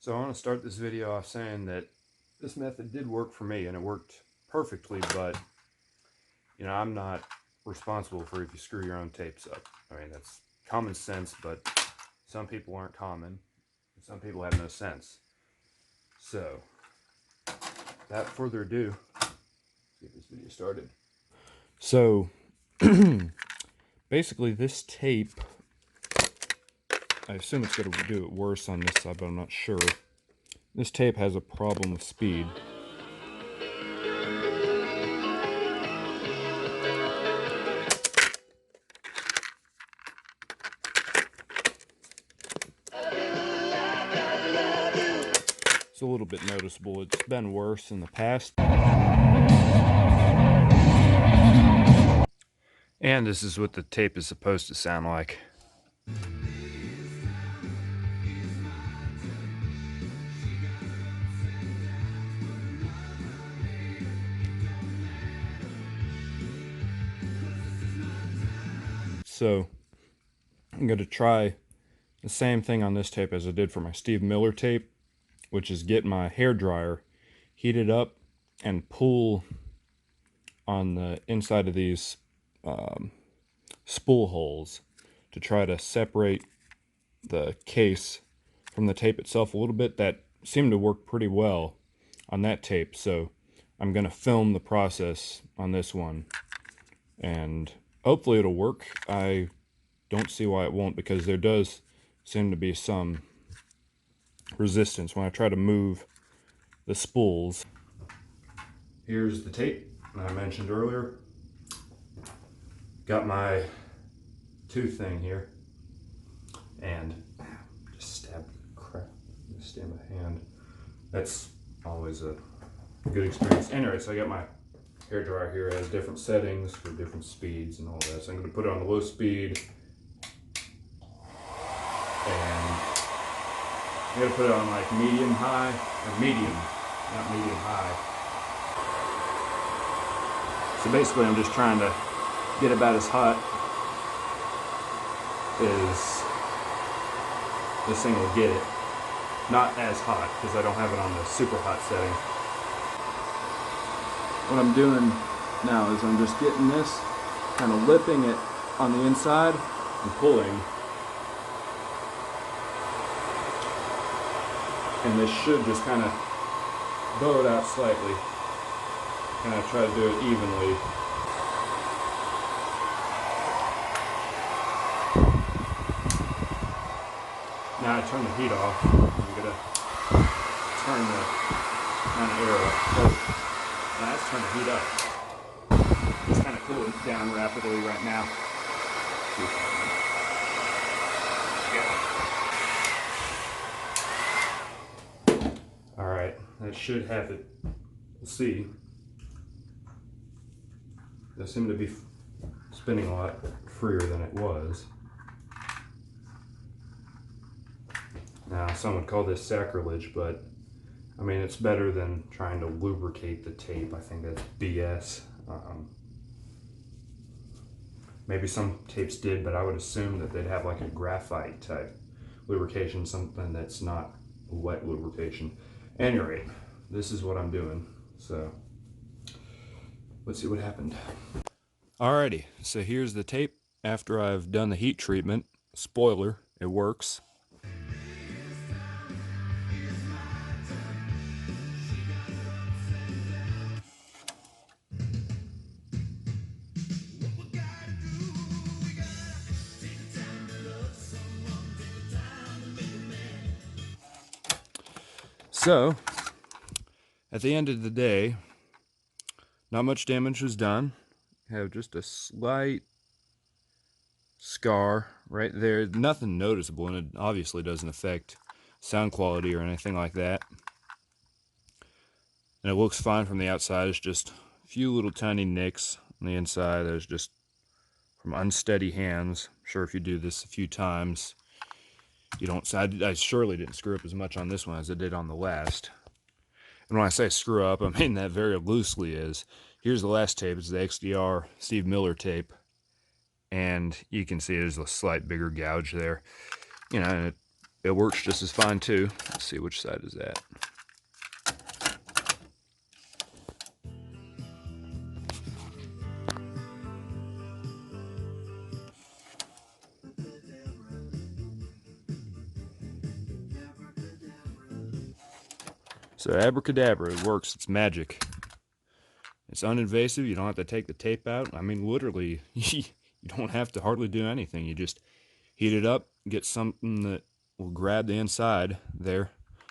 So I want to start this video off saying that this method did work for me and it worked perfectly, but you know, I'm not responsible for if you screw your own tapes up. I mean, that's common sense, but some people aren't common and some people have no sense. So without further ado, let's get this video started. So basically this tape, I assume it's going to do it worse on this side, but I'm not sure. This tape has a problem with speed. It's a little bit noticeable. It's been worse in the past. And this is what the tape is supposed to sound like. So I'm going to try the same thing on this tape as I did for my Steve Miller tape, which is get my hair dryer, heat it up, and pull on the inside of these spool holes to try to separate the case from the tape itself a little bit. That seemed to work pretty well on that tape, so I'm going to film the process on this one and hopefully it'll work. I don't see why it won't, because there does seem to be some resistance when I try to move the spools. Here's the tape that I mentioned earlier. Got my tooth thing here and just stabbed crap. Just stab my hand. That's always a good experience. Anyway, so I got my hair dryer here. It has different settings for different speeds and all that. So I'm going to put it on the low speed, and I'm going to put it on like medium high, or medium, not medium high. So basically I'm just trying to get about as hot as this thing will get it. Not as hot, because I don't have it on the super hot setting. What I'm doing now is I'm just getting this, kind of lipping it on the inside and pulling. And this should just kind of blow it out slightly. Kind of try to do it evenly. Now I turn the heat off. I'm gonna turn the kind of air up. Oh, now let's turn the heat up. It's kind of cooling down rapidly right now. All right, that should have it. We'll see. They seem to be spinning a lot freer than it was. Now, some would call this sacrilege, but I mean, it's better than trying to lubricate the tape. I think that's BS. Maybe some tapes did, but I would assume that they'd have like a graphite type lubrication, something that's not wet lubrication. At any rate, this is what I'm doing. So let's see what happened. Alrighty, so here's the tape after I've done the heat treatment. Spoiler, it works. So, at the end of the day, not much damage was done. Have just a slight scar right there. Nothing noticeable, and it obviously doesn't affect sound quality or anything like that. And it looks fine from the outside. It's just a few little tiny nicks on the inside. There's just from unsteady hands. I'm sure if you do this a few times, you don't. I surely didn't screw up as much on this one as I did on the last. And when I say screw up, I mean that very loosely. Is here's the last tape. It's the XDR Steve Miller tape, and you can see there's a slight bigger gouge there. You know, and it works just as fine too. Let's see, which side is that. So abracadabra, it works. It's magic. It's uninvasive. You don't have to take the tape out. I mean, literally, you don't have to hardly do anything. You just heat it up, get something that will grab the inside there.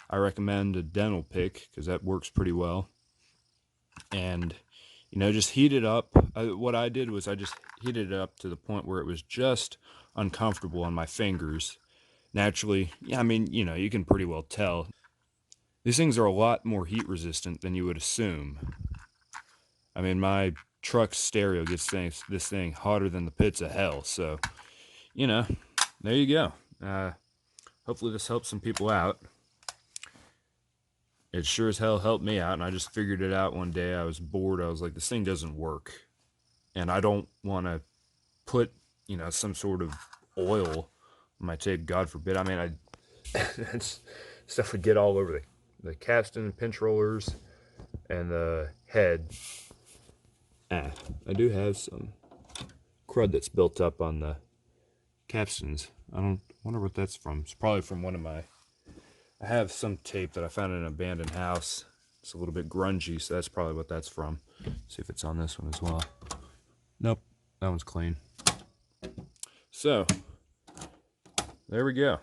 I recommend a dental pick because that works pretty well. And, you know, just heat it up. What I did was I just heated it up to the point where it was just uncomfortable on my fingers. Naturally, yeah, I mean, you know, you can pretty well tell. These things are a lot more heat resistant than you would assume. I mean, my truck's stereo gets this thing hotter than the pits of hell. So, you know, there you go. Hopefully this helps some people out. It sure as hell helped me out, and I just figured it out one day. I was bored. I was like, this thing doesn't work. And I don't want to put, you know, some sort of oil on my tape, God forbid. I mean, stuff would get all over the capstan pinch rollers and the head. I do have some crud that's built up on the capstans. I wonder what that's from. It's probably from one of my, I have some tape that I found in an abandoned house. It's a little bit grungy, so that's probably what that's from. See if it's on this one as well. Nope, that one's clean. So, there we go.